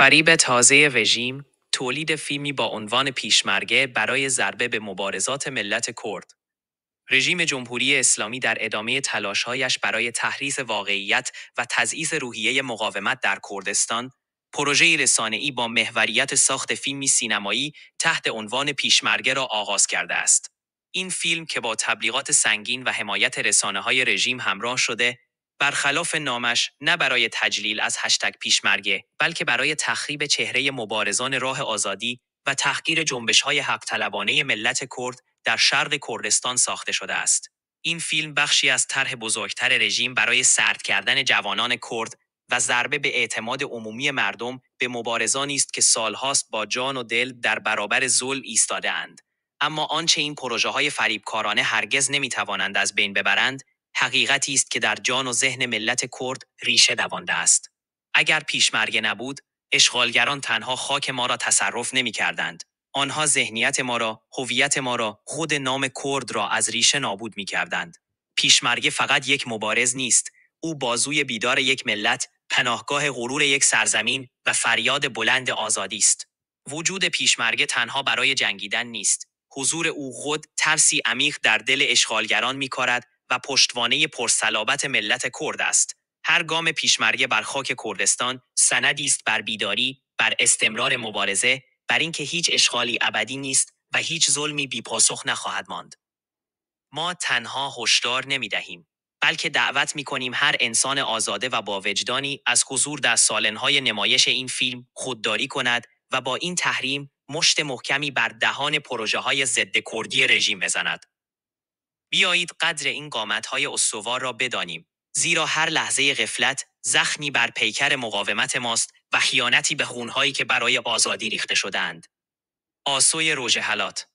فریب تازه رژیم، تولید فیلمی با عنوان پیشمرگه برای ضربه به مبارزات ملت کرد. رژیم جمهوری اسلامی در ادامه تلاش‌هایش برای تحریف واقعیت و تضعیف روحیه مقاومت در کردستان، پروژه‌ای رسانه‌ای با محوریت ساخت فیلمی سینمایی تحت عنوان پیشمرگه را آغاز کرده است. این فیلم که با تبلیغات سنگین و حمایت رسانه‌های رژیم همراه شده، برخلاف نامش نه برای تجلیل از هشتگ پیشمرگه، بلکه برای تخریب چهره مبارزان راه آزادی و تحقیر جنبش‌های حق طلبانه ملت کرد در شرق کردستان ساخته شده است. این فیلم بخشی از طرح بزرگتر رژیم برای سرد کردن جوانان کرد و ضربه به اعتماد عمومی مردم به مبارزانی است که سالهاست با جان و دل در برابر ظلم ایستاده‌اند. اما آنچه این پروژه‌های فریبکارانه هرگز نمی‌توانند از بین ببرند، حقیقتی است که در جان و ذهن ملت کرد ریشه دوانده است. اگر پیشمرگه نبود، اشغالگران تنها خاک ما را تصرف نمی‌کردند. آنها ذهنیت ما را، هویت ما را، خود نام کرد را از ریشه نابود می‌کردند. پیشمرگه فقط یک مبارز نیست، او بازوی بیدار یک ملت، پناهگاه غرور یک سرزمین و فریاد بلند آزادی است. وجود پیشمرگه تنها برای جنگیدن نیست. حضور او خود ترسی عمیق در دل اشغالگران می‌کارد و پشتوانه پرصلابت ملت کرد است. هر گام پیشمرگه بر خاک کردستان سندی است بر بیداری، بر استمرار مبارزه، بر اینکه هیچ اشغالی ابدی نیست و هیچ ظلمی بی‌پاسخ نخواهد ماند. ما تنها هشدار نمی‌دهیم، بلکه دعوت می‌کنیم هر انسان آزاده و با وجدانی از حضور در سالن‌های نمایش این فیلم خودداری کند و با این تحریم مشت محکمی بر دهان پروژه‌های ضد کردی رژیم بزند. بیایید قدر این قامت‌های استوار را بدانیم، زیرا هر لحظه غفلت زخمی بر پیکر مقاومت ماست و خیانتی به خون‌هایی که برای آزادی ریخته شده‌اند. آسوی روژه‌حلات